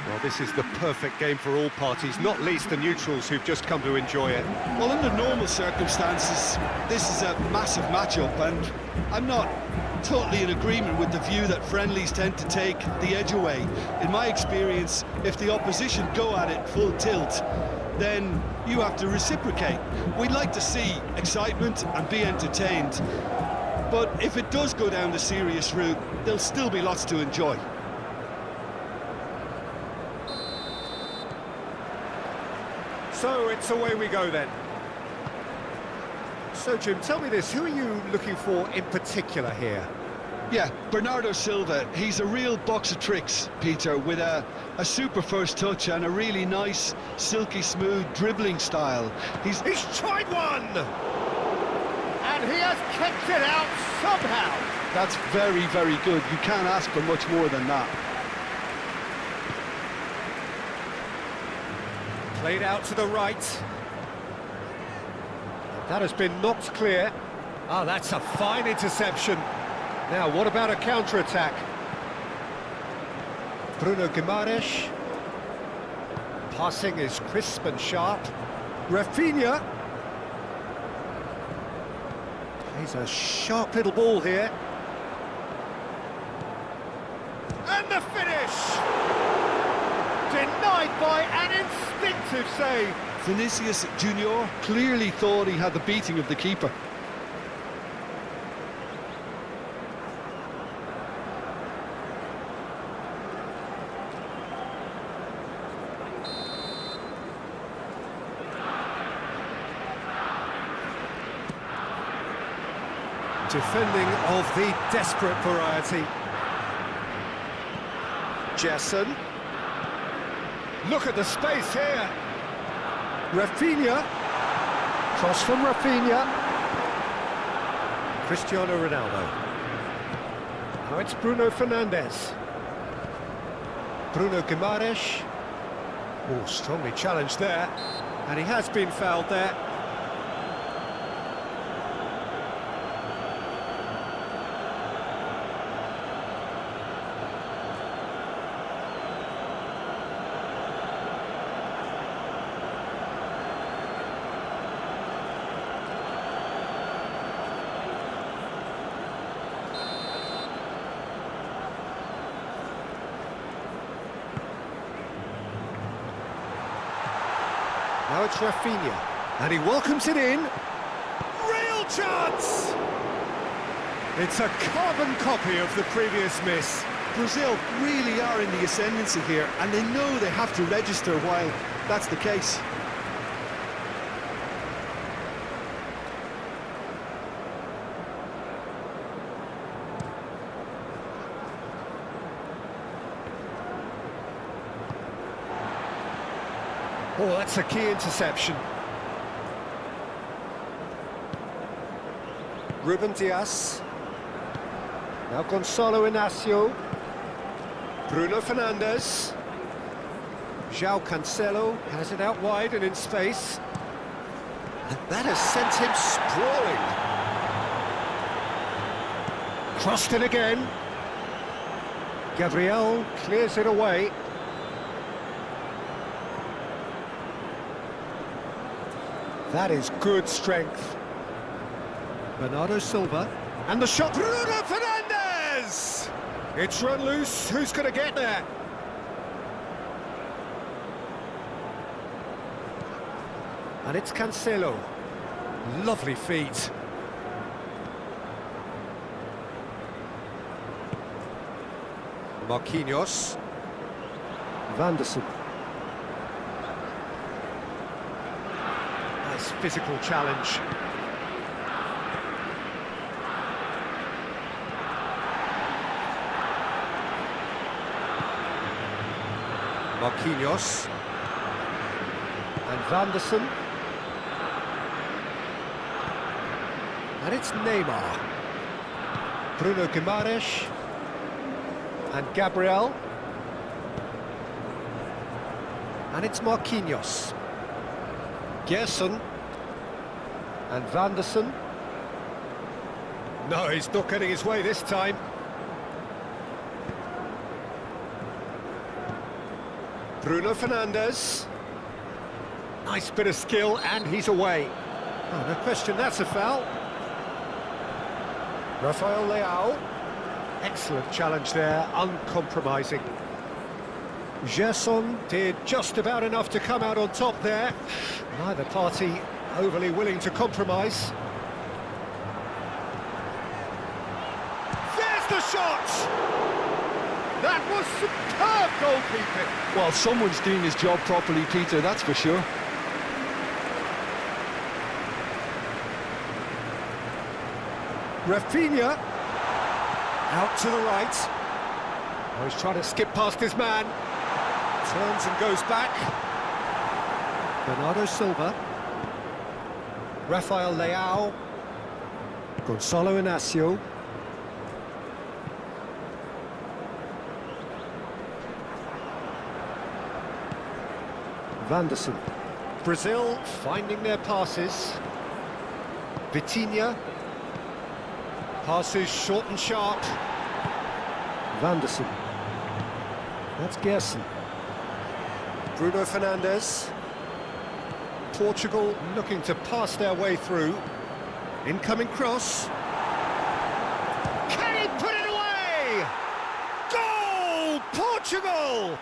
Well, this is the perfect game for all parties, not least the neutrals who've just come to enjoy it. Well, under normal circumstances, this is a massive matchup, and I'm not totally in agreement with the view that friendlies tend to take the edge away. In my experience, if the opposition go at it full tilt, then you have to reciprocate. We'd like to see excitement and be entertained, but if it does go down the serious route, there'll still be lots to enjoy. So it's away we go then. So Jim, tell me this, who are you looking for in particular here? Yeah, Bernardo Silva, he's a real box of tricks, Peter, with a super first touch and a really nice, silky smooth dribbling style. He's tried one! And he has kicked it out somehow! That's very, very good. You can't ask for much more than that. Played out to the right. That has been knocked clear. Ah, that's a fine interception. Now, what about a counter-attack? Bruno Guimaraes. Passing is crisp and sharp. Rafinha. Plays a sharp little ball here. And the finish! Denied by an instinctive save. Vinicius Junior clearly thought he had the beating of the keeper. Defending of the desperate variety. Jessen. Look at the space here. Rafinha. Cross from Rafinha. Cristiano Ronaldo. Now it's Bruno Fernandes. Bruno Guimaraes. Oh, strongly challenged there. And he has been fouled there. Now it's Rafinha, and he welcomes it in. Real chance! It's a carbon copy of the previous miss. Brazil really are in the ascendancy here, and they know they have to register while that's the case. Oh, that's a key interception. Ruben Dias. Now Gonzalo Inacio. Bruno Fernandes. João Cancelo has it out wide and in space. And that has sent him sprawling. Crossed in again. Gabriel clears it away. That is good strength. Bernardo Silva. And the shot. Bruno Fernandes! It's run loose. Who's going to get there? And it's Cancelo. Lovely feet. Marquinhos. Vanderson. Nice physical challenge. Marquinhos. And Vanderson. And it's Neymar. Bruno Guimaraes. And Gabriel. And it's Marquinhos. Gerson. And Vanderson. No, he's not getting his way this time. Bruno Fernandes. Nice bit of skill, and he's away. Oh, no question, that's a foul. Rafael Leao. Excellent challenge there, uncompromising. Gerson did just about enough to come out on top there. Neither party overly willing to compromise. There's the shot! That was superb goalkeeping. Well, someone's doing his job properly, Peter, that's for sure. Rafinha, out to the right. Oh, he's trying to skip past his man. Turns and goes back. Bernardo Silva. Rafael Leao. Gonzalo Inacio. Vanderson. Brazil finding their passes. Vitinha. Passes short and sharp. Vanderson. That's Gerson. Bruno Fernandes. Portugal looking to pass their way through. Incoming cross. Can he put it away? Goal! Portugal!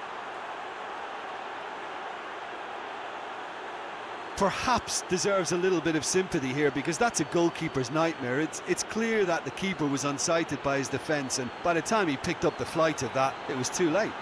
Perhaps deserves a little bit of sympathy here, because that's a goalkeeper's nightmare. It's clear that the keeper was unsighted by his defence, and by the time he picked up the flight of that, it was too late.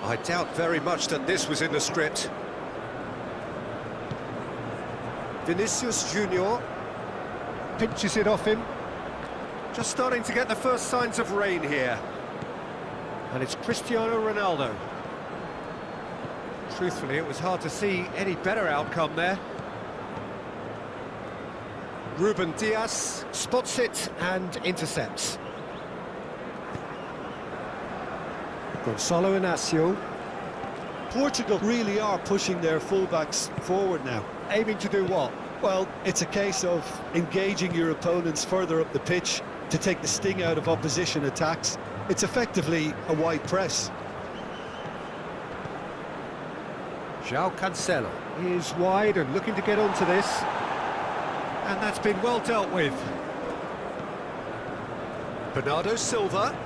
I doubt very much that this was in the script. Vinicius Junior pinches it off him. Just starting to get the first signs of rain here. And it's Cristiano Ronaldo. Truthfully, it was hard to see any better outcome there. Ruben Dias spots it and intercepts. Gonzalo Inacio. Portugal really are pushing their fullbacks forward now. Aiming to do what? Well, it's a case of engaging your opponents further up the pitch to take the sting out of opposition attacks. It's effectively a wide press. João Cancelo is wide and looking to get onto this. And that's been well dealt with. Bernardo Silva.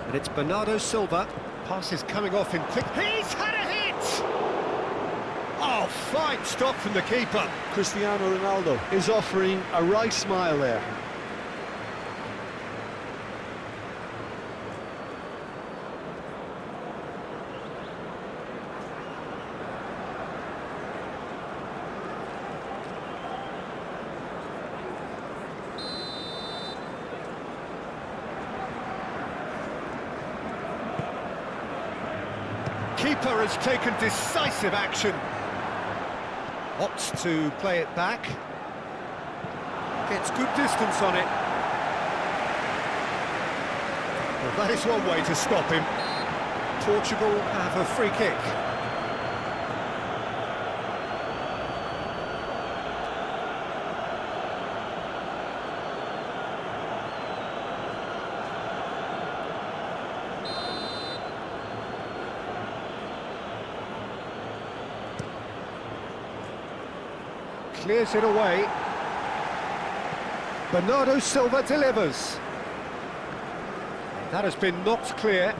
And it's Bernardo Silva. Pass is coming off in quick. He's had a hit! Oh, fine stop from the keeper. Cristiano Ronaldo is offering a right smile there. Keeper has taken decisive action. Opts to play it back. Gets good distance on it. Well, that is one way to stop him. Portugal have a free kick. Clears it away. Bernardo Silva delivers. That has been knocked clear.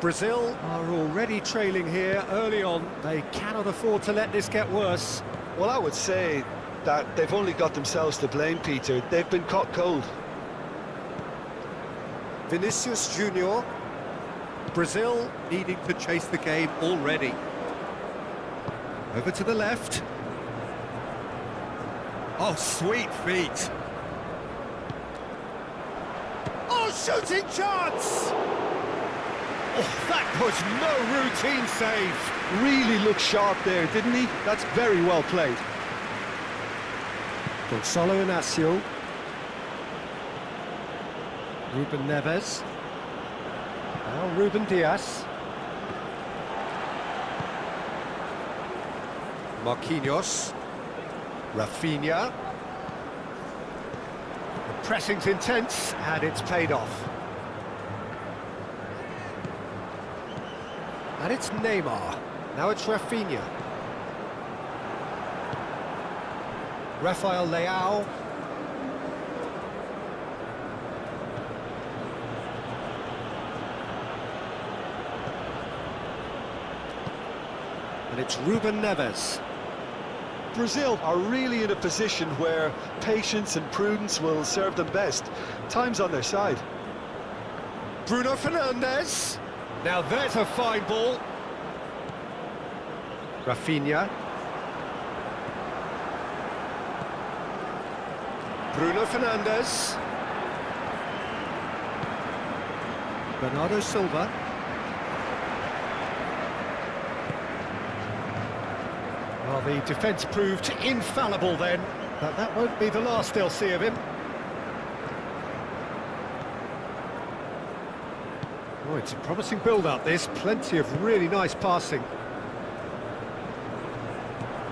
Brazil are already trailing here early on. They cannot afford to let this get worse. Well, I would say that they've only got themselves to blame, Peter. They've been caught cold. Vinicius Junior. Brazil needing to chase the game already. Over to the left. Oh, sweet feet. Shooting chance! Oh, that was no routine save. Really looked sharp there, didn't he? That's very well played. Gonzalo Inacio. Ruben Neves. Now Ruben Diaz. Marquinhos. Rafinha. The pressing's intense and it's paid off. And it's Neymar. Now it's Rafinha. Rafael Leao. And it's Ruben Neves. Brazil are really in a position where patience and prudence will serve them best. Time's on their side. Bruno Fernandes. Now there's a fine ball. Rafinha. Bruno Fernandes. Bernardo Silva. Well, the defence proved infallible then, but that won't be the last they'll see of him. Oh, it's a promising build-up, this. Plenty of really nice passing.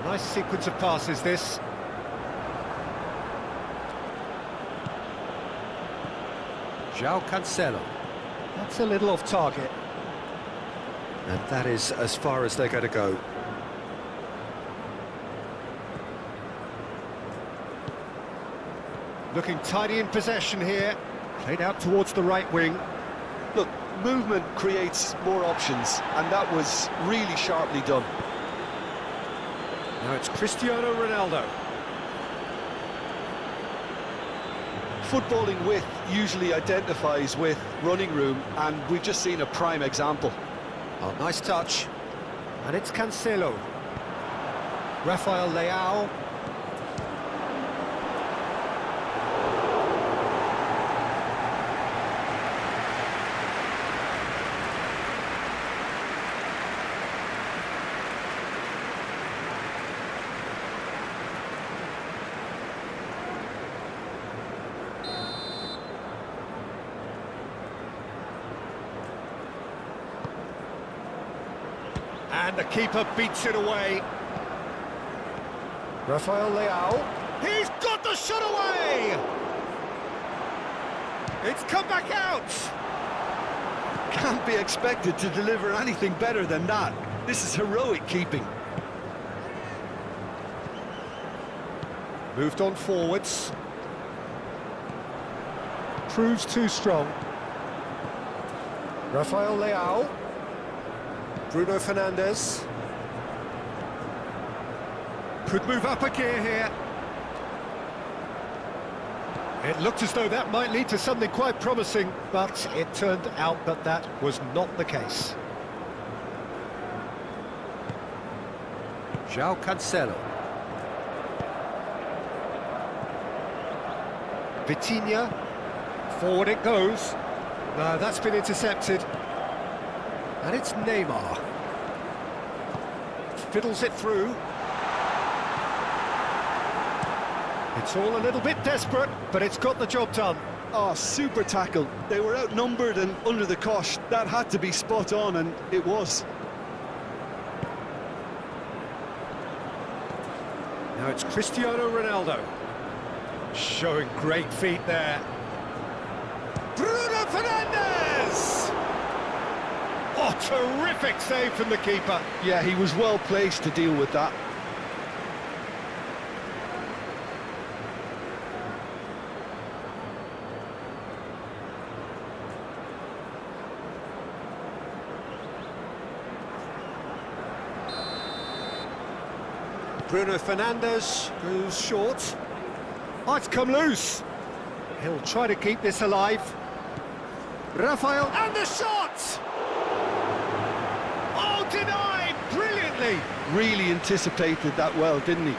Nice sequence of passes, this. João Cancelo. That's a little off target. And that is as far as they're going to go. Looking tidy in possession here. Played out towards the right wing. Look, movement creates more options, and that was really sharply done. Now it's Cristiano Ronaldo. Footballing width usually identifies with running room, and we've just seen a prime example. Oh, nice touch. And it's Cancelo. Rafael Leao. And the keeper beats it away. Rafael Leao. He's got the shot away! It's come back out! Can't be expected to deliver anything better than that. This is heroic keeping. Moved on forwards. Proves too strong. Rafael Leao. Bruno Fernandes. Could move up a gear here. It looked as though that might lead to something quite promising, but it turned out that that was not the case. João Cancelo. Vitinha. Forward it goes. No, that's been intercepted. And it's Neymar. Fiddles it through. It's all a little bit desperate, but it's got the job done. Oh, super tackle. They were outnumbered and under the cosh. That had to be spot on, and it was. Now it's Cristiano Ronaldo. Showing great feet there. Bruno Fernandes! Oh, terrific save from the keeper. Yeah, he was well placed to deal with that. Bruno Fernandes goes short. Oh, it's come loose. He'll try to keep this alive. Rafael, and the shot! Oh, denied brilliantly. Really anticipated that well, didn't he?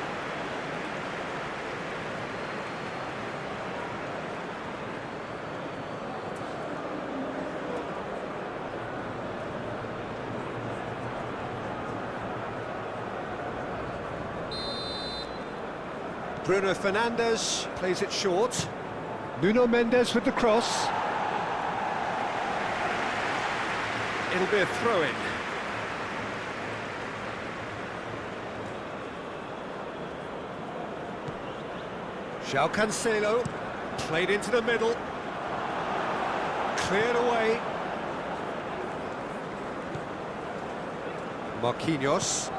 Bruno Fernandes plays it short. Nuno Mendes with the cross. It'll be a throw-in. João Cancelo played into the middle. Cleared away. Marquinhos.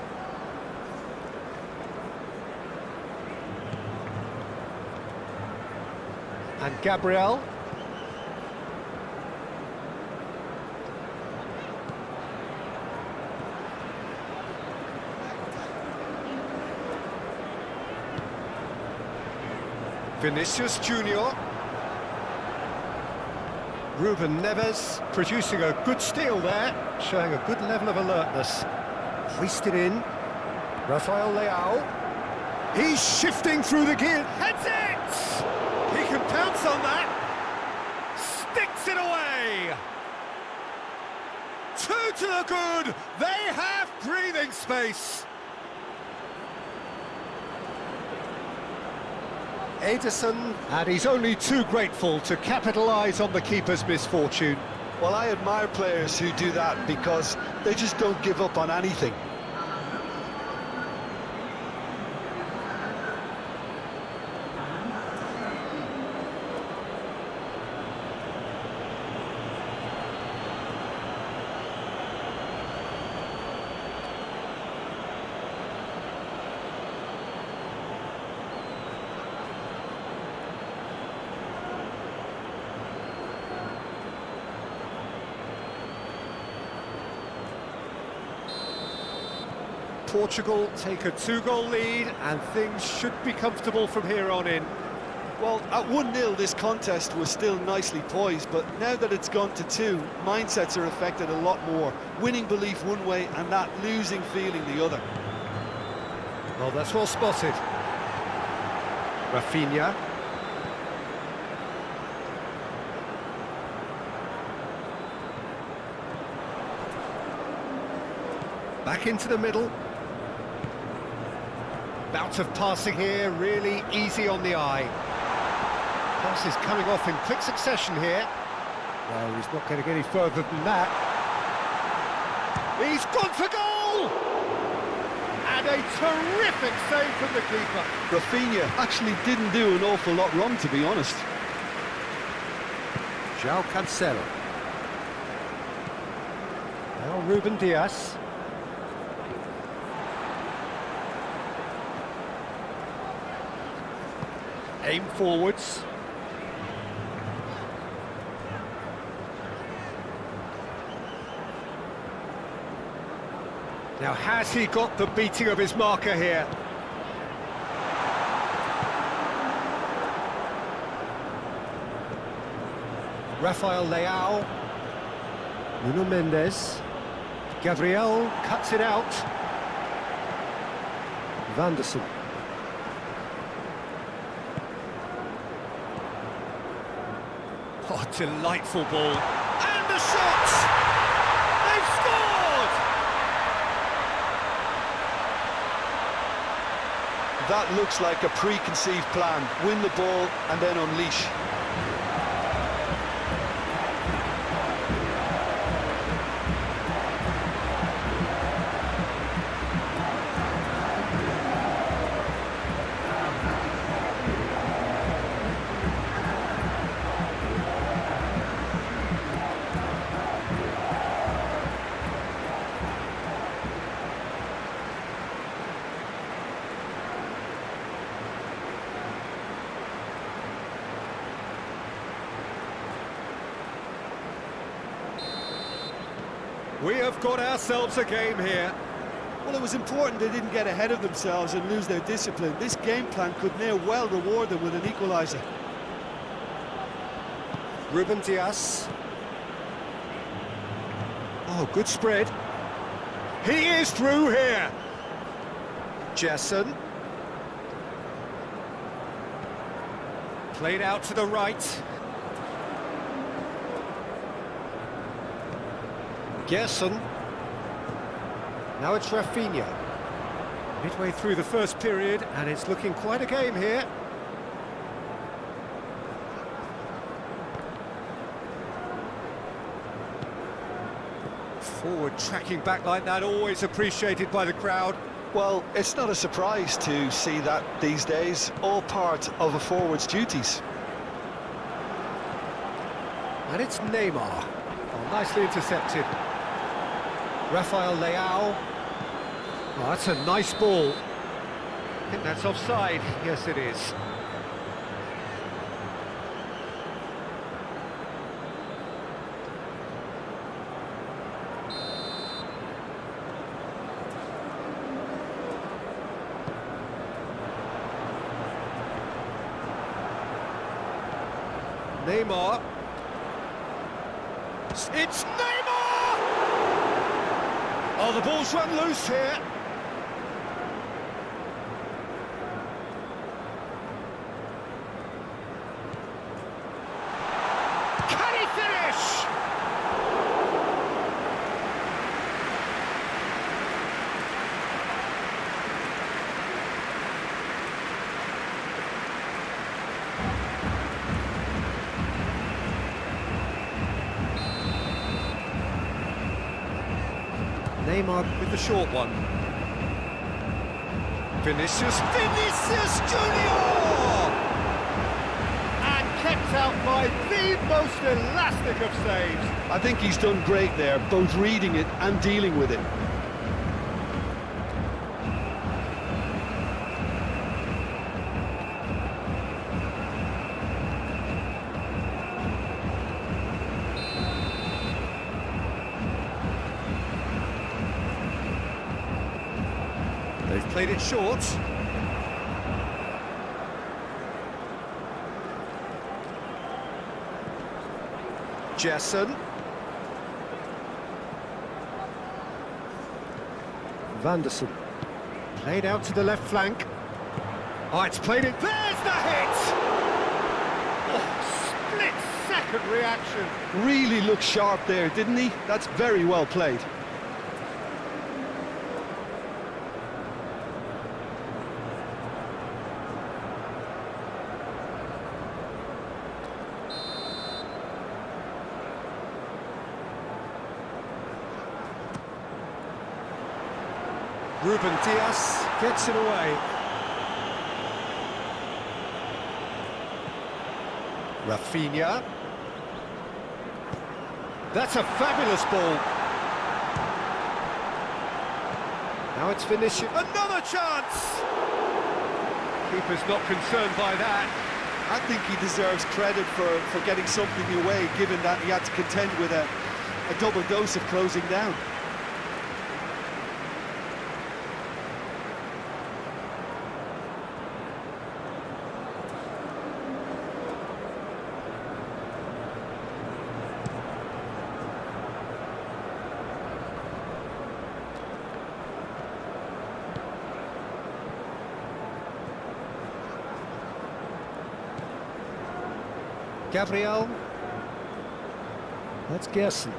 And Gabriel. Vinicius Junior. Ruben Neves producing a good steal there, showing a good level of alertness. Hoisted in. Rafael Leao. He's shifting through the gear. Heads it! He can pounce on that. Sticks it away. 2 to the good. They have breathing space. Ederson, and he's only too grateful to capitalise on the keeper's misfortune. Well, I admire players who do that because they just don't give up on anything. Portugal take a 2-goal lead and things should be comfortable from here on in. Well, at 1-0 this contest was still nicely poised, but now that it's gone to 2, mindsets are affected a lot more. Winning belief one way and that losing feeling the other. Well, that's well spotted. Rafinha. Back into the middle. Bout of passing here, really easy on the eye. Pass is coming off in quick succession here. Well, he's not going to get any further than that. He's gone for goal! And a terrific save from the keeper. Rafinha actually didn't do an awful lot wrong, to be honest. João Cancelo. Now Ruben Dias. Aim forwards. Now, has he got the beating of his marker here? Rafael Leao. Nuno Mendes. Gabriel cuts it out. Vanderson. Oh, delightful ball. And the shot! They've scored! That looks like a preconceived plan. Win the ball and then unleash. We have got ourselves a game here. Well, it was important they didn't get ahead of themselves and lose their discipline. This game plan could now well reward them with an equaliser. Ruben Dias. Oh, good spread. He is through here. Jason. Played out to the right. Gerson. Now it's Rafinha. Midway through the first period, and it's looking quite a game here. Forward tracking back like that, always appreciated by the crowd. Well, it's not a surprise to see that these days, all part of a forward's duties. And it's Neymar. Oh, nicely intercepted. Rafael Leao. Oh, that's a nice ball. I think that's offside. Yes, it is. Neymar. It's Neymar! Oh, the ball's run loose here. Can he finish? Neymar with the short one. Vinicius Junior! And kept out by the most elastic of saves. I think he's done great there, both reading it and dealing with it. They've played it short. Jessen. Vanderson. Played out to the left flank. Oh, it's played it. There's the hit! Oh, split-second reaction. Really looked sharp there, didn't he? That's very well played. Ruben Dias gets it away. Rafinha. That's a fabulous ball. Now it's Vinicius. Another chance! Keeper's not concerned by that. I think he deserves credit for getting something away, given that he had to contend with a double dose of closing down. Gabriel. That's Gerson.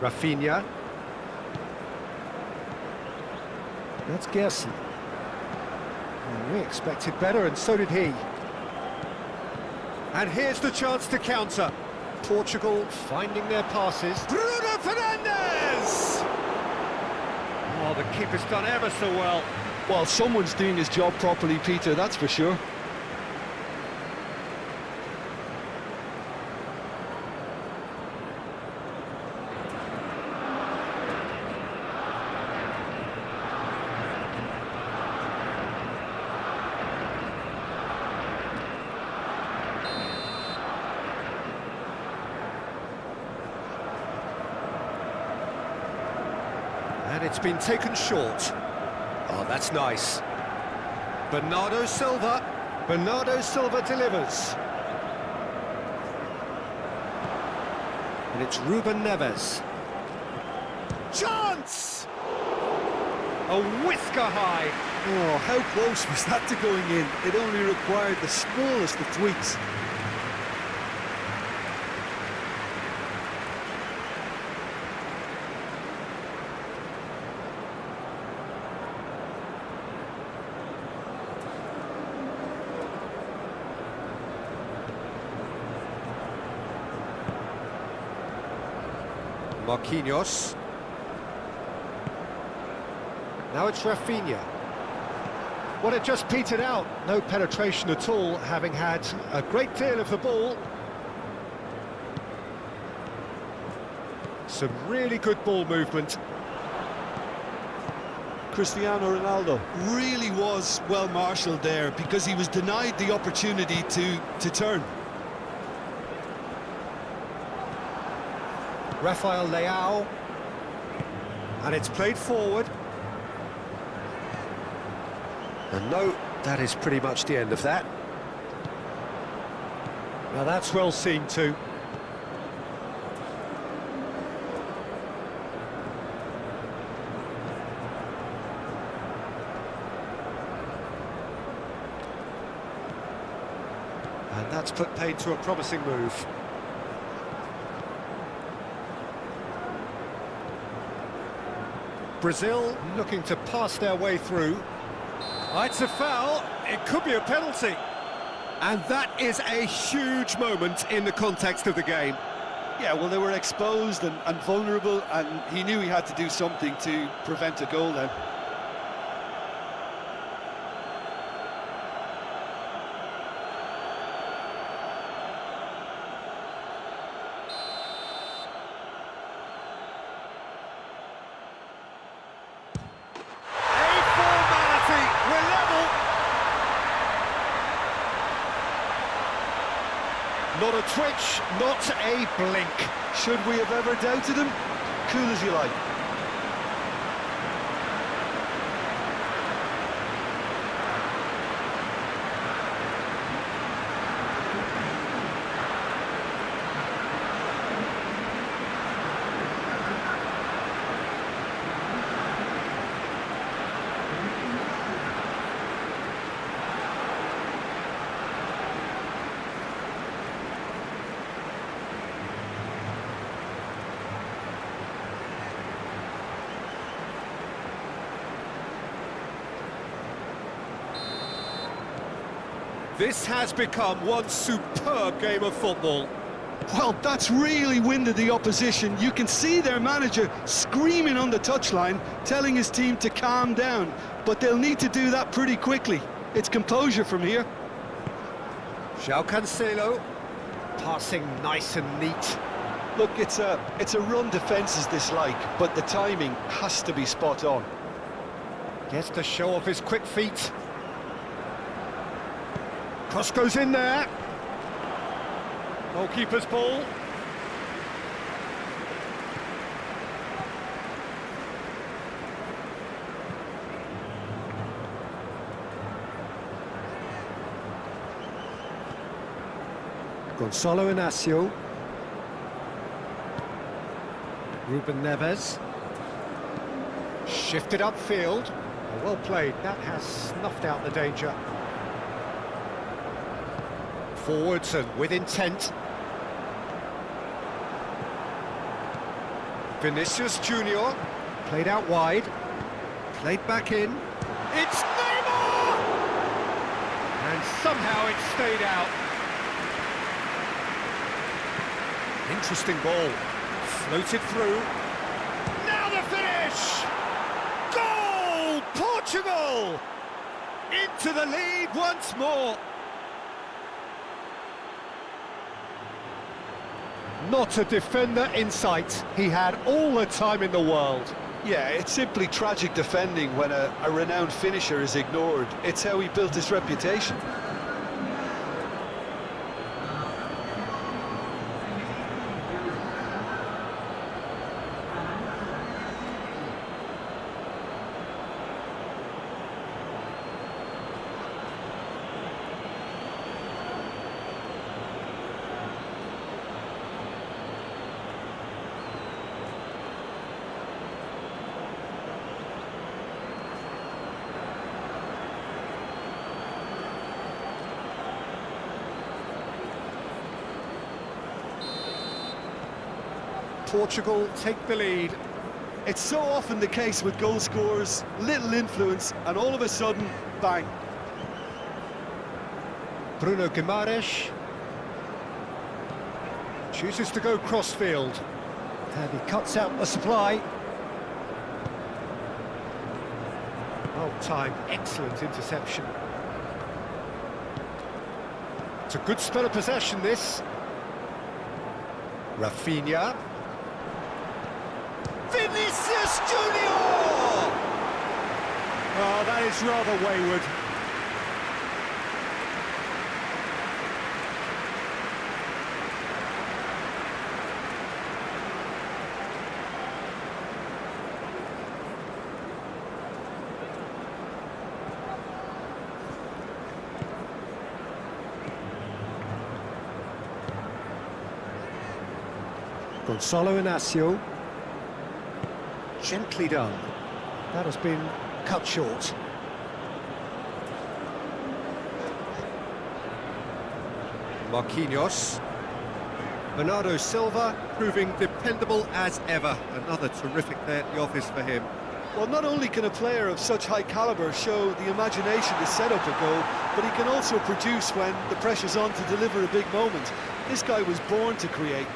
Rafinha. That's Gerson. Well, we expected better, and so did he. And here's the chance to counter. Portugal finding their passes. Bruno Fernandes! Oh, the keeper's done ever so well. Well, someone's doing his job properly, Peter, that's for sure. And it's been taken short. Oh, that's nice. Bernardo Silva. Bernardo Silva delivers. And it's Ruben Neves. Chance! A whisker high. Oh, how close was that to going in? It only required the smallest of tweaks. Marquinhos. Now it's Rafinha. Well, it just petered out. No penetration at all, having had a great deal of the ball. Some really good ball movement. Cristiano Ronaldo really was well marshalled there because he was denied the opportunity to turn. Rafael Leao. And it's played forward. And no, that is pretty much the end of that. Now that's well seen too. And that's put paid to a promising move. Brazil looking to pass their way through. Oh, it's a foul, it could be a penalty. And that is a huge moment in the context of the game. Yeah, well, they were exposed and vulnerable, and he knew he had to do something to prevent a goal then. Not a twitch, not a blink. Should we have ever doubted him? Cool as you like. This has become one superb game of football. Well, that's really winded the opposition. You can see their manager screaming on the touchline, telling his team to calm down, but they'll need to do that pretty quickly. It's composure from here. João Cancelo, passing nice and neat. Look, it's a run defence is dislike, but the timing has to be spot on. Gets to show off his quick feet. Cross goes in there. Goalkeeper's ball. Gonçalo Inácio. Ruben Neves. Shifted upfield. Well played. That has snuffed out the danger. Forwards and with intent. Vinicius Junior played out wide, played back in. It's Neymar! And somehow it stayed out. Interesting ball, floated through. Now the finish! Goal! Portugal! Into the lead once more. Not a defender in sight. He had all the time in the world. Yeah, it's simply tragic defending when a renowned finisher is ignored. It's how he built his reputation. Portugal take the lead. It's so often the case with goal scorers, little influence, and all of a sudden, bang. Bruno Guimaraes chooses to go crossfield. And he cuts out the supply. Well timed, excellent interception. It's a good spell of possession, this. Rafinha. Vinicius Junior! Oh, that is rather wayward. Gonzalo Inacio. Gently done. That has been cut short. Marquinhos. Bernardo Silva proving dependable as ever. Another terrific day at the office for him. Well, not only can a player of such high calibre show the imagination to set up a goal, but he can also produce when the pressure's on to deliver a big moment. This guy was born to create.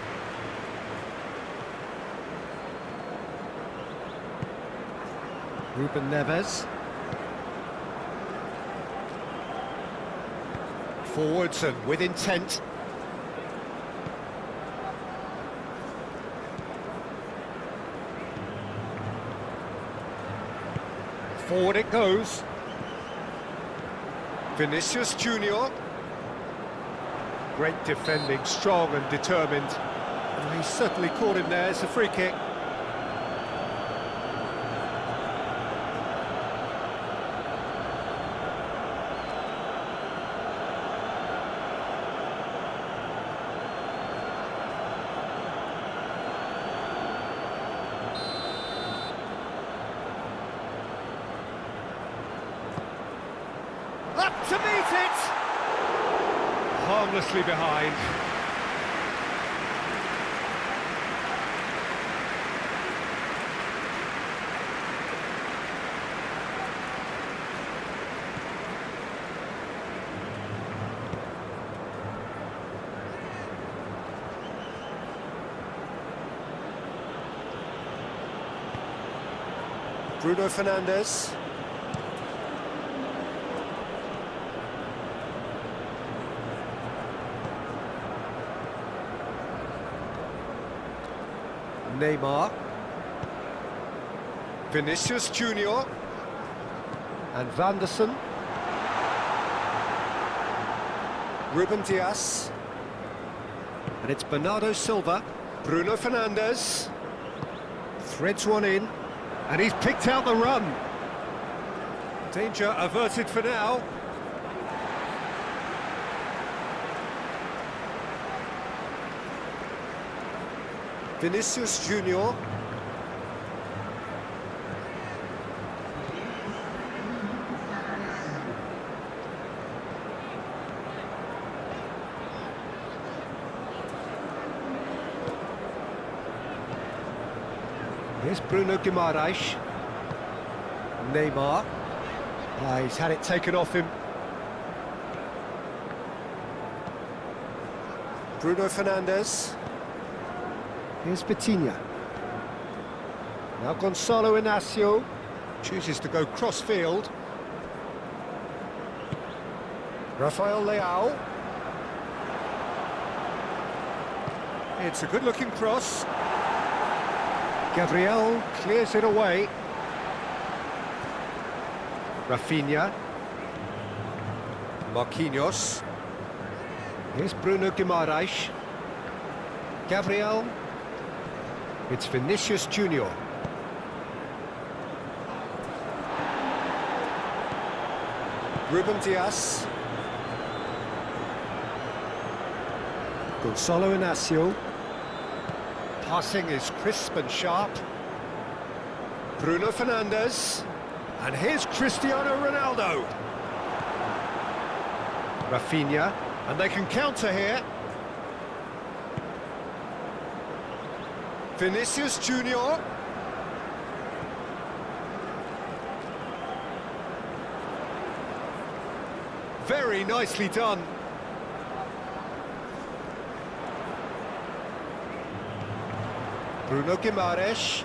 Ruben Neves. Forwards and with intent. Forward it goes. Vinicius Junior. Great defending, strong and determined. And he's certainly caught him there. It's a free kick. Up to meet it! Harmlessly behind. Bruno Fernandes. Neymar. Vinicius Junior. And Van der Sar. Ruben Dias. And it's Bernardo Silva. Bruno Fernandes. Threads one in. And he's picked out the run. Danger averted for now. Vinicius Junior. Here's Bruno Guimaraes. Neymar. He's had it taken off him. Bruno Fernandes. Here's Vitinha. Now Gonzalo Inacio chooses to go cross-field. Rafael Leao. It's a good-looking cross. Gabriel clears it away. Rafinha. Marquinhos. Here's Bruno Guimaraes. Gabriel. It's Vinicius Junior. Ruben Dias. Gonzalo Inacio. Passing is crisp and sharp. Bruno Fernandes. And here's Cristiano Ronaldo. Rafinha. And they can counter here. Vinicius Junior. Very nicely done. Bruno Guimaraes.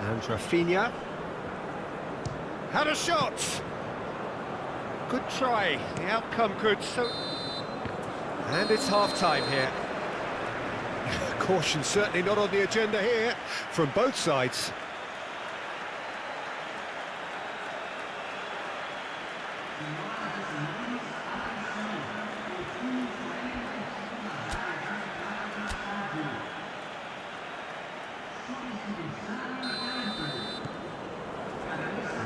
And Rafinha. Had a shot! Good try, the outcome good, so... And it's half-time here. Caution certainly not on the agenda here, from both sides.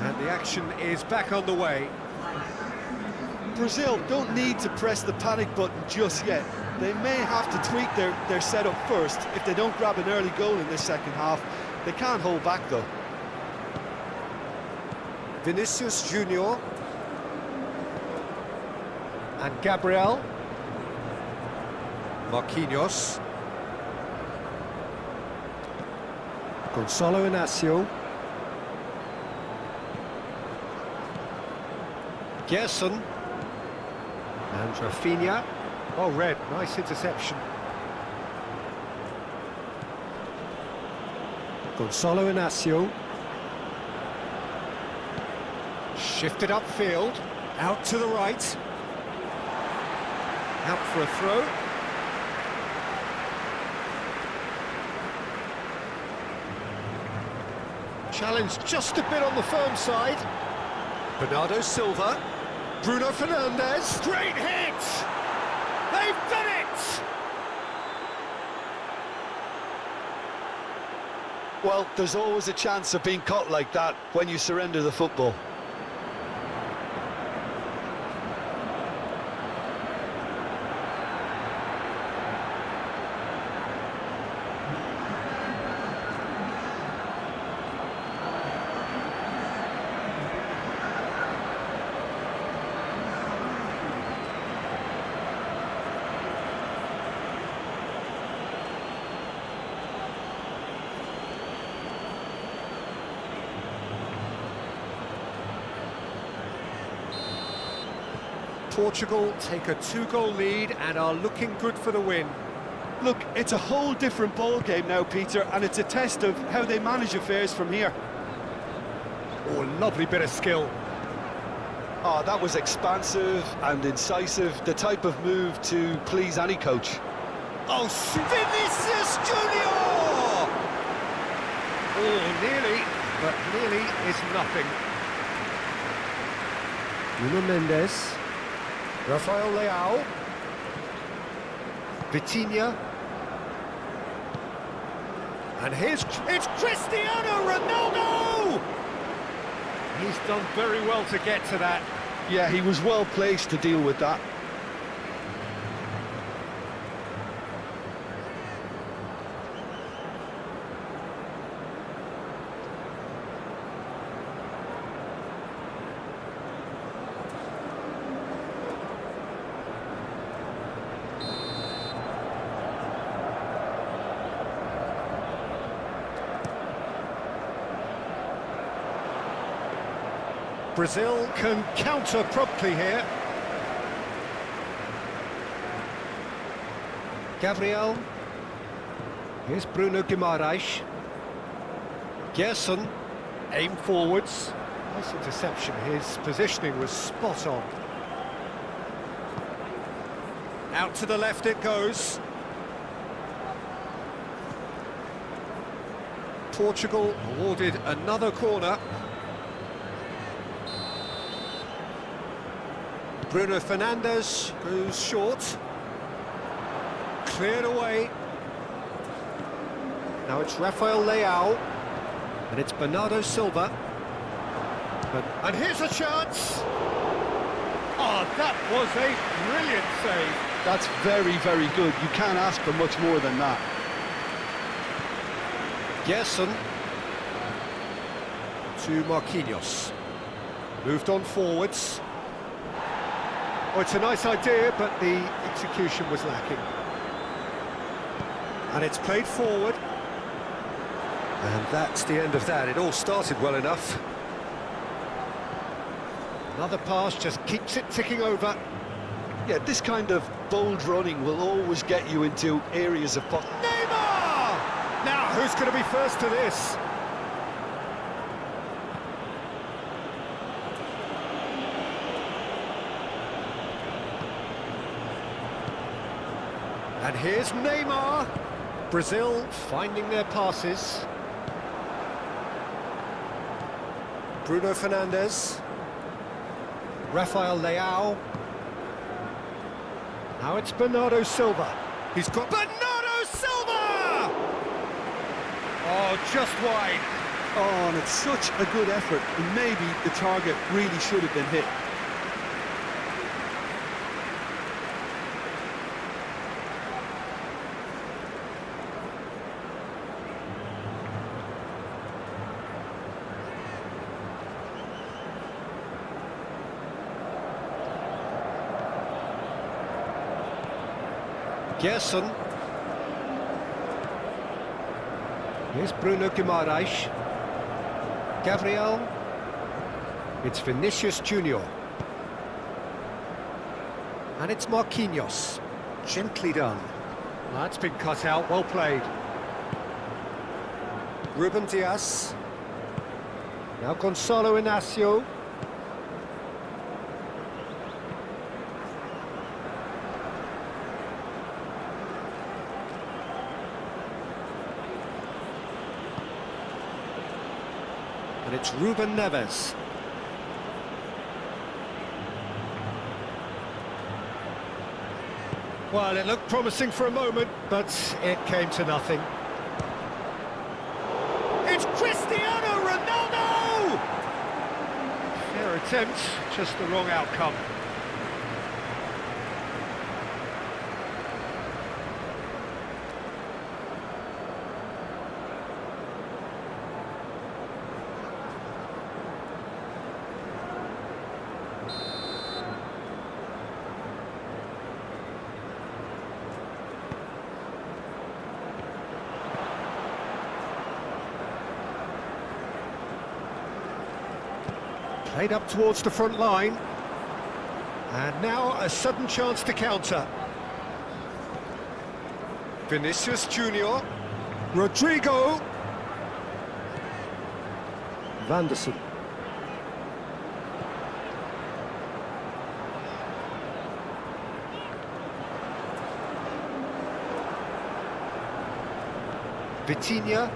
And the action is back on the way. Brazil don't need to press the panic button just yet. They may have to tweak their setup first if they don't grab an early goal in this second half. They can't hold back though. Vinicius Junior and Gabriel. Marquinhos. Gonzalo Inacio. Gerson. And Rafinha. Oh, red, nice interception. Gonzalo Inacio. Shifted upfield, out to the right. Out for a throw. Challenge just a bit on the firm side. Bernardo Silva. Bruno Fernandes. Great hit! They've done it! Well, there's always a chance of being caught like that when you surrender the football. Portugal take a 2-goal lead and are looking good for the win. Look, it's a whole different ball game now, Peter, and it's a test of how they manage affairs from here. Oh, lovely bit of skill. Oh, that was expansive and incisive, the type of move to please any coach. Oh, Vinicius Junior! Oh, nearly, but nearly is nothing. Nuno Mendes. Rafael Leao. Vitinha. And it's Cristiano Ronaldo! He's done very well to get to that. Yeah, he was well placed to deal with that. Brazil can counter promptly here. Gabriel. Here's Bruno Guimaraes. Gerson. Aim forwards. Nice interception. His positioning was spot on. Out to the left it goes. Portugal awarded another corner. Bruno Fernandes goes short. Cleared away. Now it's Rafael Leao. And it's Bernardo Silva. And here's a chance! Oh, that was a brilliant save. That's very, very good. You can't ask for much more than that. Gerson. To Marquinhos. Moved on forwards. Oh, it's a nice idea, but the execution was lacking. And it's played forward. And that's the end of that. It all started well enough. Another pass just keeps it ticking over. Yeah, this kind of bold running will always get you into areas of... Neymar! Who's going to be first to this? And here's Neymar. Brazil finding their passes. Bruno Fernandes. Rafael Leao. Now it's Bernardo Silva. He's got Bernardo Silva! Oh, just wide. Oh, and it's such a good effort, and maybe the target really should have been hit. Gerson. Here's Bruno Guimaraes. Gabriel. It's Vinicius Junior. And it's Marquinhos. Gently done. That's been cut out, well played. Ruben Diaz. Now Gonzalo Inacio. And it's Ruben Neves. Well, it looked promising for a moment, but it came to nothing. It's Cristiano Ronaldo! Fair attempt, just the wrong outcome. Played up towards the front line. And now a sudden chance to counter. Vinicius Junior. Rodrigo. Vanderson. Vitinha.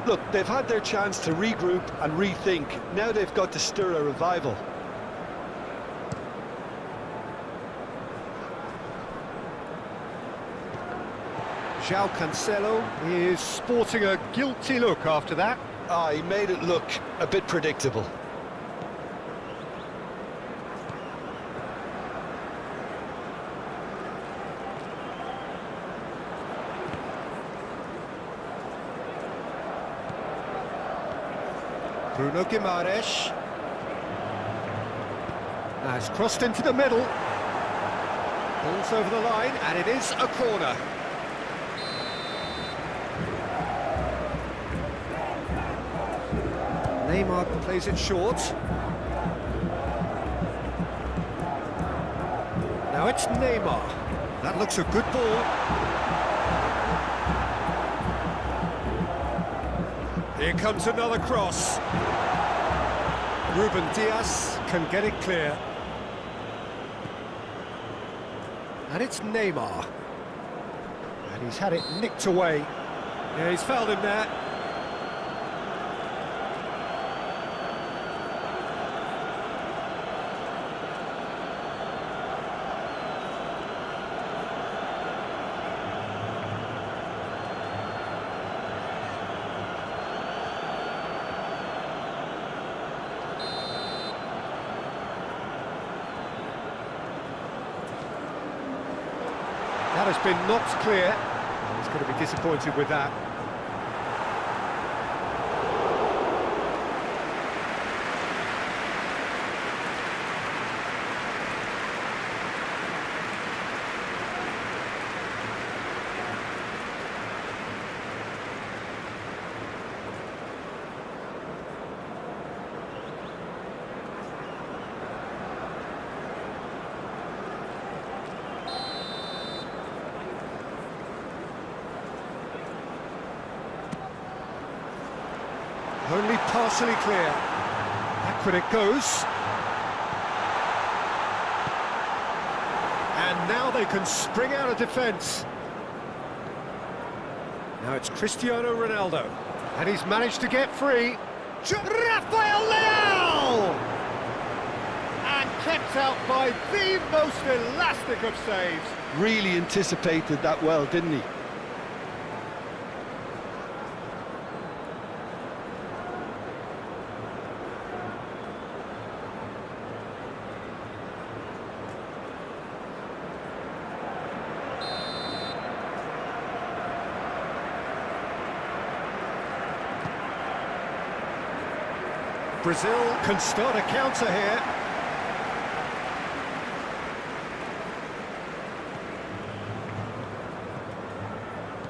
Look, they've had their chance to regroup and rethink. Now they've got to stir a revival. João Cancelo is sporting a guilty look after that. Ah, he made it look a bit predictable. Bruno Guimaraes. Has crossed into the middle. Balls over the line, and it is a corner. Neymar plays it short. Now it's Neymar. That looks a good ball. Here comes another cross. Ruben Diaz can get it clear. And it's Neymar. And he's had it nicked away. Yeah, he's fouled him there. That has been knocked clear. He's going to be disappointed with that. Only partially clear. Backward it goes. And now they can spring out of defence. Now it's Cristiano Ronaldo. And he's managed to get free. Rafael Leao! And kept out by the most elastic of saves. Really anticipated that well, didn't he? Brazil can start a counter here.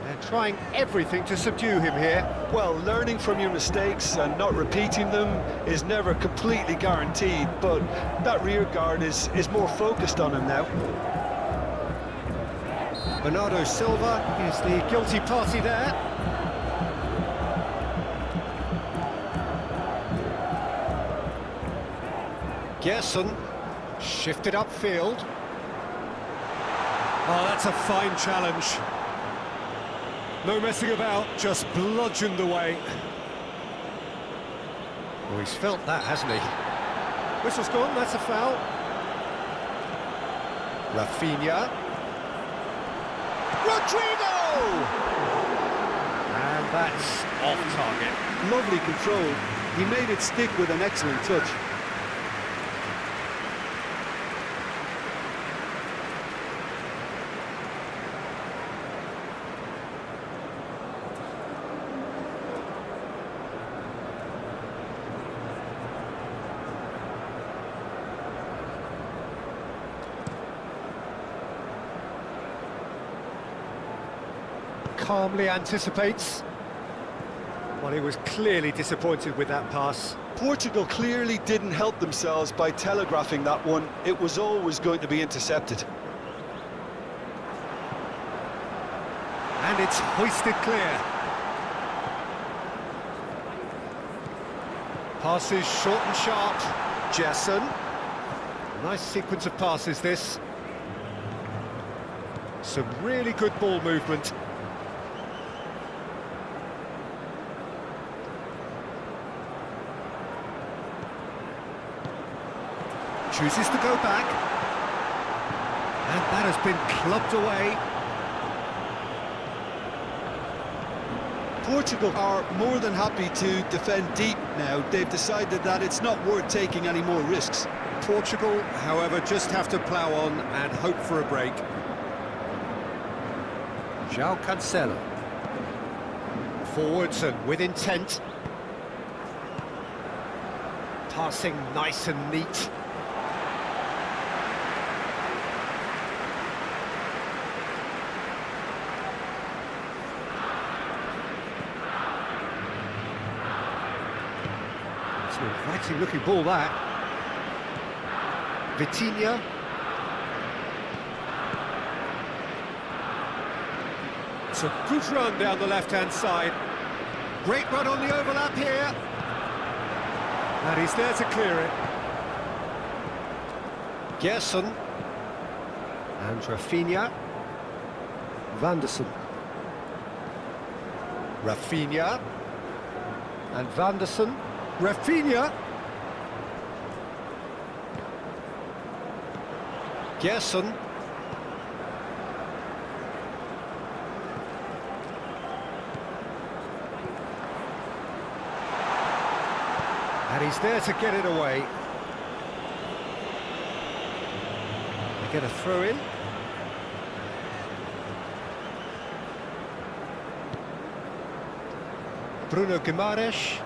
They're trying everything to subdue him here. Well, learning from your mistakes and not repeating them is never completely guaranteed, but that rear guard is more focused on him now. Bernardo Silva is the guilty party there. Gerson shifted upfield. Oh, that's a fine challenge. No messing about, just bludgeoned away. Oh, he's felt that, hasn't he? Whistle's gone, that's a foul. Rafinha. Rodrigo! And that's off target. Lovely control. He made it stick with an excellent touch. Calmly anticipates. Well, he was clearly disappointed with that pass. Portugal clearly didn't help themselves by telegraphing that one. It was always going to be intercepted. And it's hoisted clear. Passes short and sharp. Gerson. Nice sequence of passes, this. Some really good ball movement. Chooses to go back. And that has been clubbed away. Portugal are more than happy to defend deep now. They've decided that it's not worth taking any more risks. Portugal, however, just have to plough on and hope for a break. João Cancelo. Forwards and with intent. Passing nice and neat. It's an inviting looking ball, that. Vitinha. It's a good run down the left-hand side. Great run on the overlap here. And he's there to clear it. Gerson. And Rafinha. Vanderson. Rafinha. And Vanderson. Rafinha. Gerson. And he's there to get it away. They get a throw in. Bruno Guimaraes.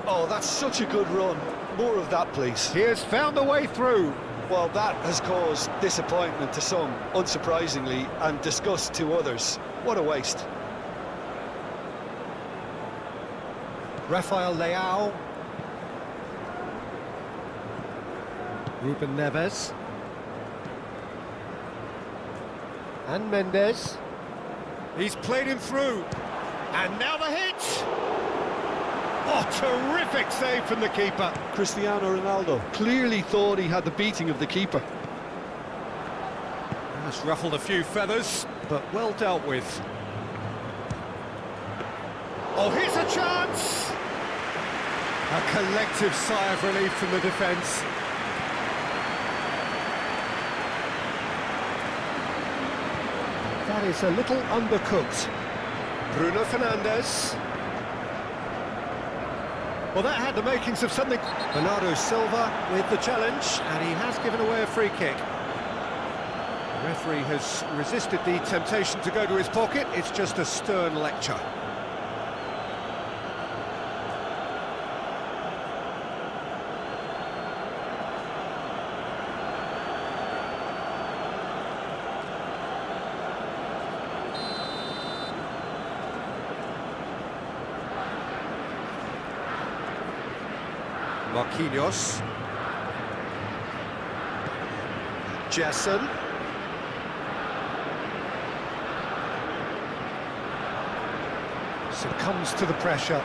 Oh, that's such a good run. More of that, please. He has found a way through. Well, that has caused disappointment to some, unsurprisingly, and disgust to others. What a waste. Rafael Leao. Ruben Neves. And Mendes. He's played him through. And now the hit! Oh, terrific save from the keeper. Cristiano Ronaldo clearly thought he had the beating of the keeper. That's ruffled a few feathers, but well dealt with. Oh, here's a chance! A collective sigh of relief from the defence. That is a little undercooked. Bruno Fernandes. Well, that had the makings of something. Bernardo Silva with the challenge, and he has given away a free kick. The referee has resisted the temptation to go to his pocket. It's just a stern lecture. Marquinhos. Jason. Succumbs to the pressure.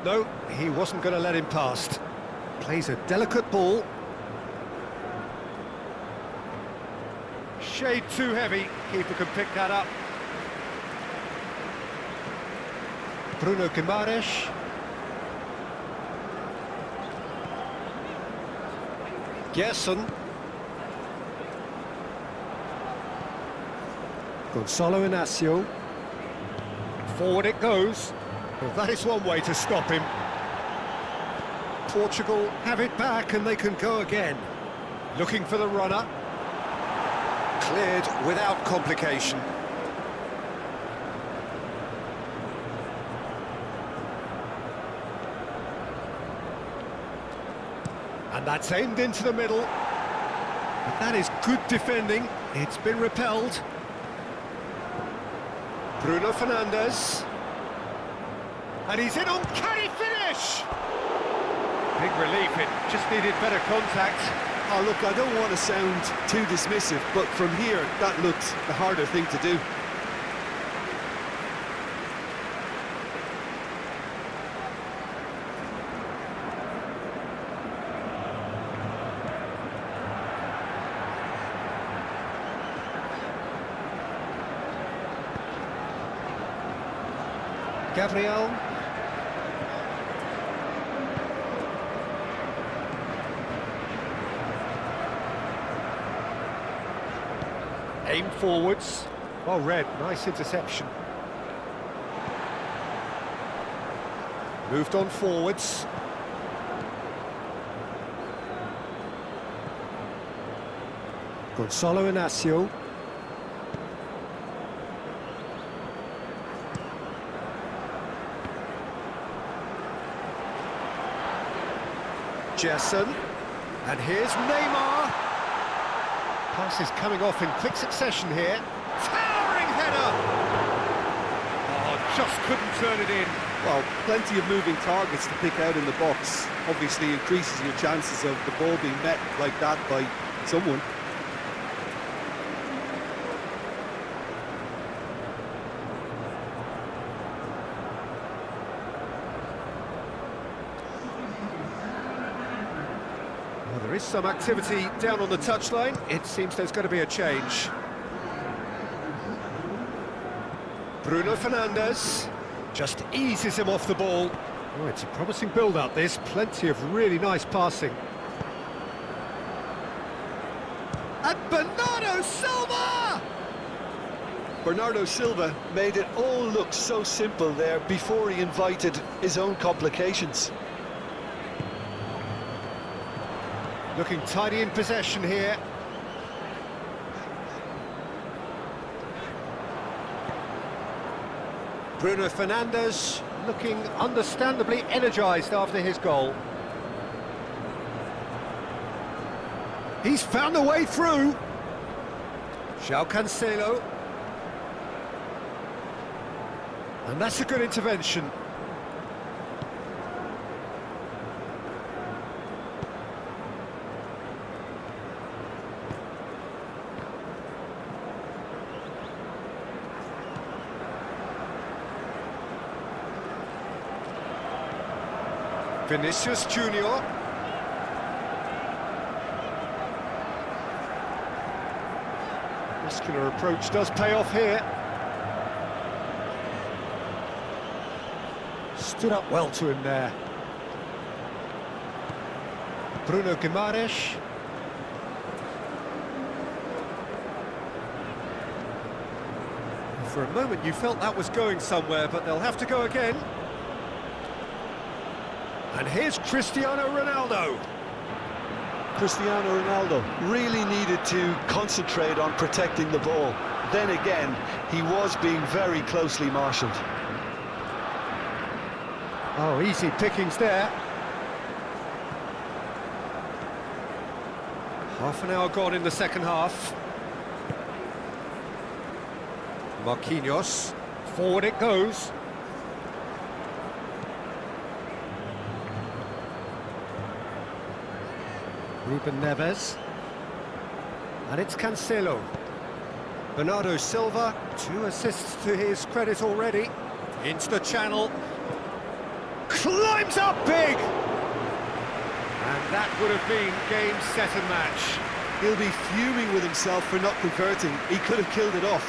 No, he wasn't going to let him past. Plays a delicate ball. Shade too heavy, keeper can pick that up. Bruno Guimaraes. Gerson. Gonzalo Inacio. Forward it goes. Well, that is one way to stop him. Portugal have it back and they can go again. Looking for the runner. Cleared without complication. And that's aimed into the middle. But that is good defending. It's been repelled. Bruno Fernandes. And he's in, uncanny finish! Big relief, it just needed better contact. Oh, look, I don't want to sound too dismissive, but from here, that looked the harder thing to do. Gabriel. Aim forwards. Well read, nice interception. Moved on forwards. Gonzalo Inacio. Jason. And here's Neymar. Pass is coming off in quick succession here. Towering header! Oh, just couldn't turn it in. Well, plenty of moving targets to pick out in the box. Obviously increases your chances of the ball being met like that by someone. Well, there is some activity down on the touchline. It seems there's going to be a change. Bruno Fernandes just eases him off the ball. Oh, it's a promising build-up, this. Plenty of really nice passing. And Bernardo Silva! Bernardo Silva made it all look so simple there before he invited his own complications. Looking tidy in possession here. Bruno Fernandes looking understandably energised after his goal. He's found a way through. João Cancelo. And that's a good intervention. Vinicius Junior. Muscular approach does pay off here. Stood up well to him there. Bruno Guimaraes. For a moment you felt that was going somewhere, but they'll have to go again. And here's Cristiano Ronaldo. Cristiano Ronaldo really needed to concentrate on protecting the ball. Then again, he was being very closely marshalled. Oh, easy pickings there. Half an hour gone in the second half. Marquinhos, forward it goes. Ruben Neves. And it's Cancelo. Bernardo Silva, 2 assists to his credit already. Into the channel. Climbs up big! And that would have been game, set and match. He'll be fuming with himself for not converting. He could have killed it off.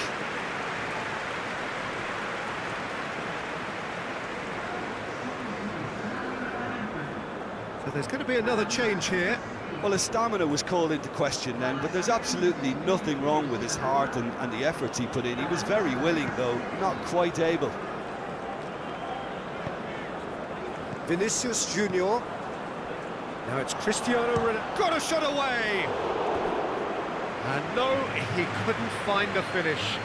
So there's going to be another change here. Well, his stamina was called into question then, but there's absolutely nothing wrong with his heart and the efforts he put in. He was very willing, though, not quite able. Vinicius Junior. Now it's Cristiano Ronaldo. Got a shot away! And no, he couldn't find the finish.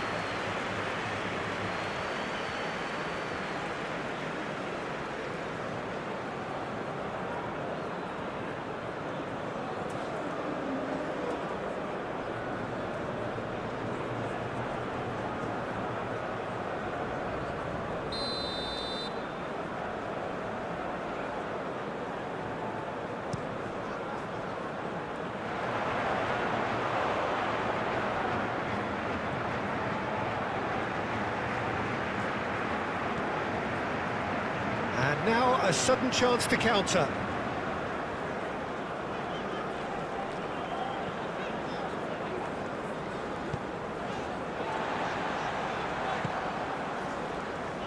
And now a sudden chance to counter.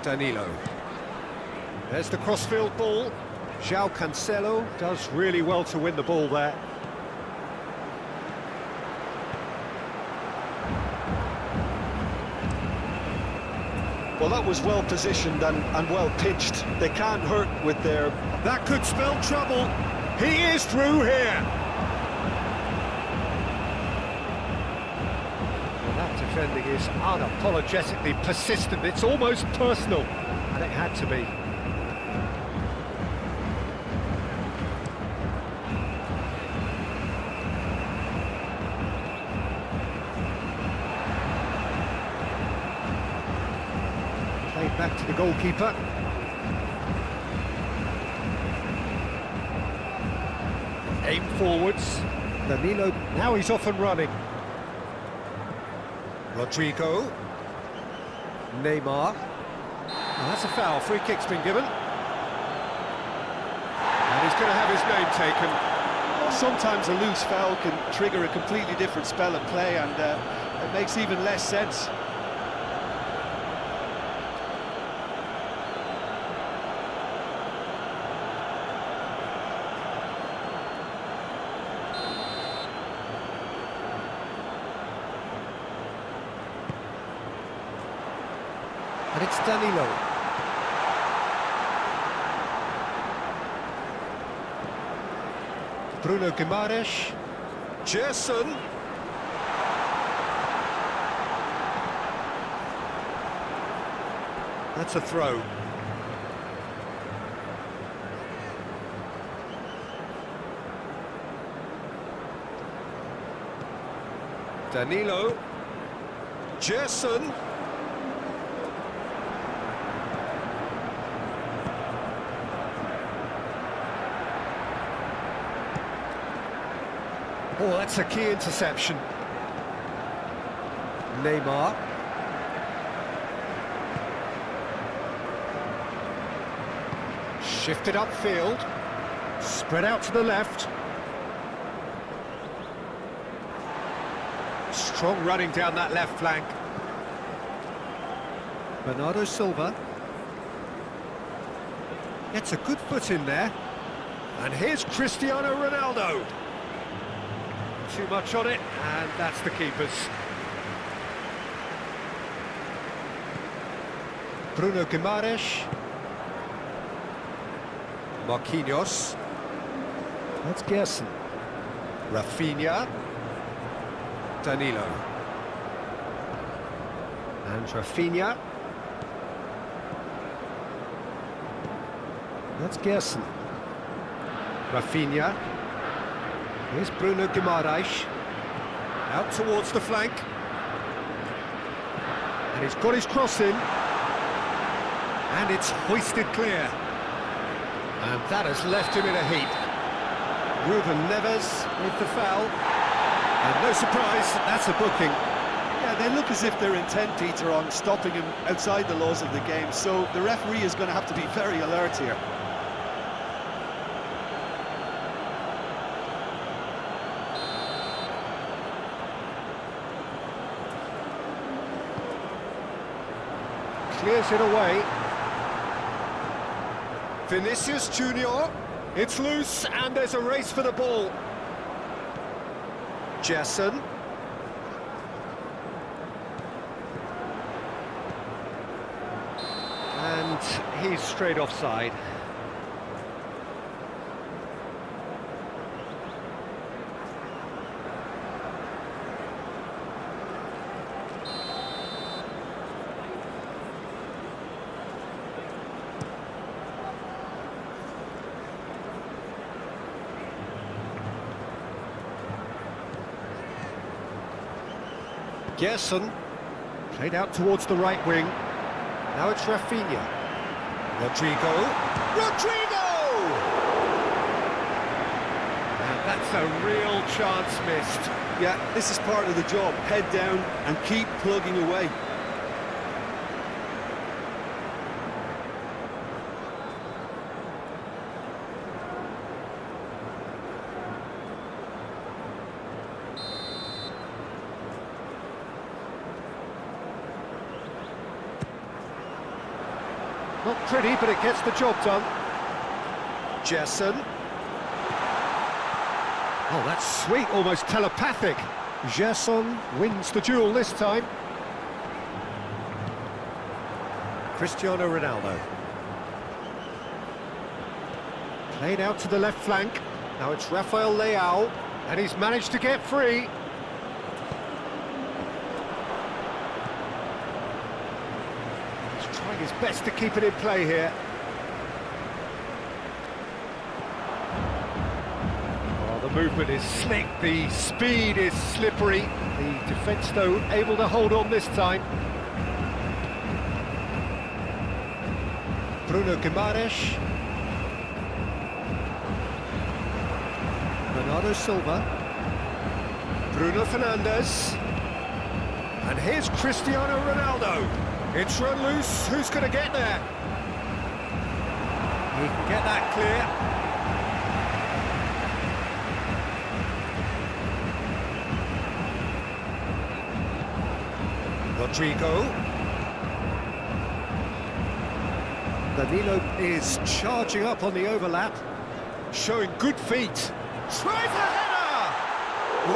Danilo. There's the crossfield ball. João Cancelo does really well to win the ball there. Well, that was well positioned and well pitched. They can't hurt with their... That could spell trouble. He is through here. Well, that defending is unapologetically persistent. It's almost personal, and it had to be. Back to the goalkeeper. Aim forwards. Danilo, now he's off and running. Rodrigo. Neymar. Oh, that's a foul. Free kick's been given. And he's going to have his name taken. Sometimes a loose foul can trigger a completely different spell of play, and it makes even less sense. And it's Danilo. Bruno Guimaraes. Gerson. That's a throw. Danilo. Gerson. Oh, that's a key interception. Neymar. Shifted upfield. Spread out to the left. Strong running down that left flank. Bernardo Silva. Gets a good foot in there. And here's Cristiano Ronaldo. Too much on it, and that's the keeper's. Bruno Guimaraes. Marquinhos. That's Gerson. Rafinha. Danilo. And Rafinha. That's Gerson. Rafinha. Here's Bruno Guimaraes. Out towards the flank. And he's got his cross in. And it's hoisted clear. And that has left him in a heap. Ruben Neves with the foul. And no surprise, that's a booking. Yeah, they look as if they're intent, Peter, on stopping him outside the laws of the game, so the referee is going to have to be very alert here. Clears it away. Vinicius Junior. It's loose and there's a race for the ball. Gerson. And he's straight offside. Gerson, played out towards the right wing. Now it's Rafinha. Rodrigo. And that's a real chance missed. Yeah, this is part of the job. Head down and keep plugging away. Not pretty, but it gets the job done. Gerson. Oh, that's sweet, almost telepathic. Gerson wins the duel this time. Cristiano Ronaldo. Played out to the left flank. Now it's Rafael Leao, and he's managed to get free. Trying his best to keep it in play here. Oh, the movement is slick, the speed is slippery. The defence, though, able to hold on this time. Bruno Guimaraes. Bernardo Silva. Bruno Fernandes. And here's Cristiano Ronaldo. It's run loose, who's going to get there? He can get that clear. Rodrigo. Danilo is charging up on the overlap, showing good feet. Tries the header!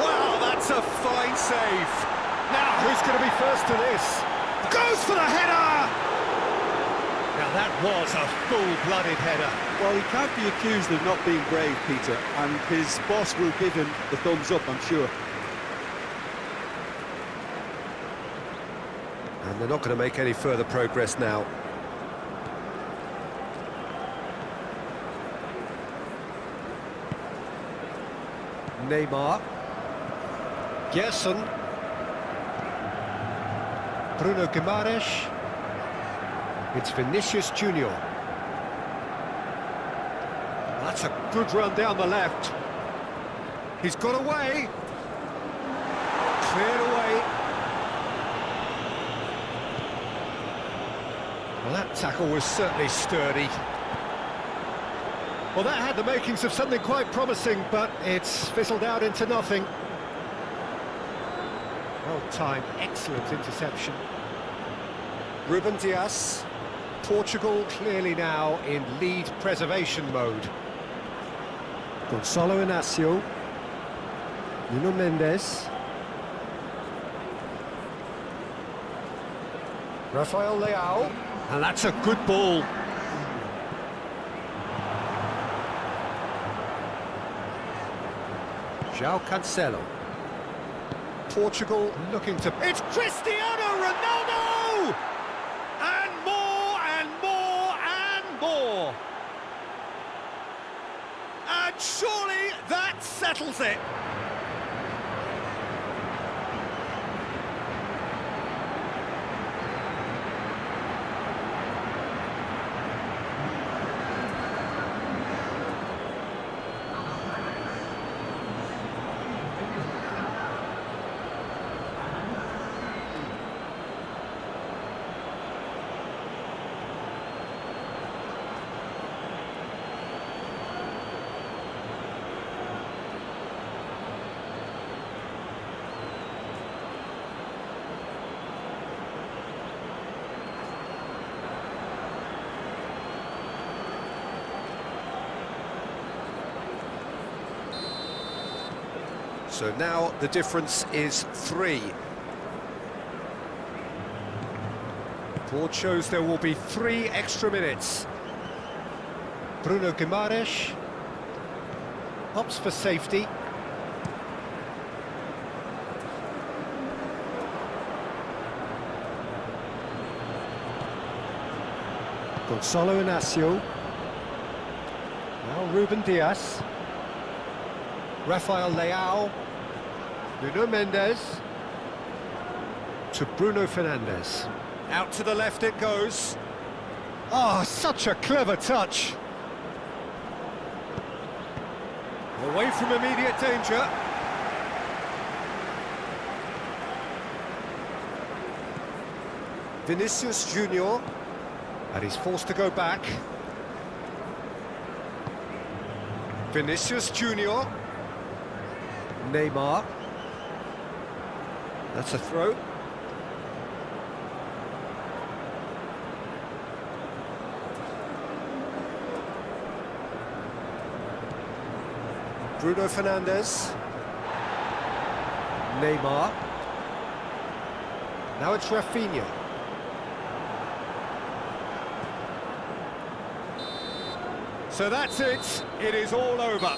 Wow, that's a fine save. Now, who's going to be first to this? Goes for the header! Now that was a full-blooded header. Well, he can't be accused of not being brave, Peter, and his boss will give him the thumbs up, I'm sure. And they're not going to make any further progress now. Neymar. Gerson. Bruno Guimaraes. It's Vinicius Junior. That's a good run down the left. He's got away. Cleared away. Well, that tackle was certainly sturdy. Well, that had the makings of something quite promising, but it's fizzled out into nothing. Well timed, excellent interception. Ruben Dias. Portugal clearly now in lead preservation mode. Gonçalo Inácio. Nuno Mendes. Rafael Leao. And that's a good ball. João Cancelo. Portugal looking to... It's Cristiano Ronaldo! And more, and more, and more! And surely that settles it! So now the difference is 3. Board shows there will be 3 extra minutes. Bruno Guimaraes opts for safety. Gonçalo Inácio. Now Ruben Dias. Rafael Leao. Nuno Mendes to Bruno Fernandes. Out to the left it goes. Oh, such a clever touch. Away from immediate danger. Vinicius Junior. And he's forced to go back. Vinicius Junior. Neymar. That's a throw. Bruno Fernandes. Neymar. Now it's Rafinha. So that's it. It is all over.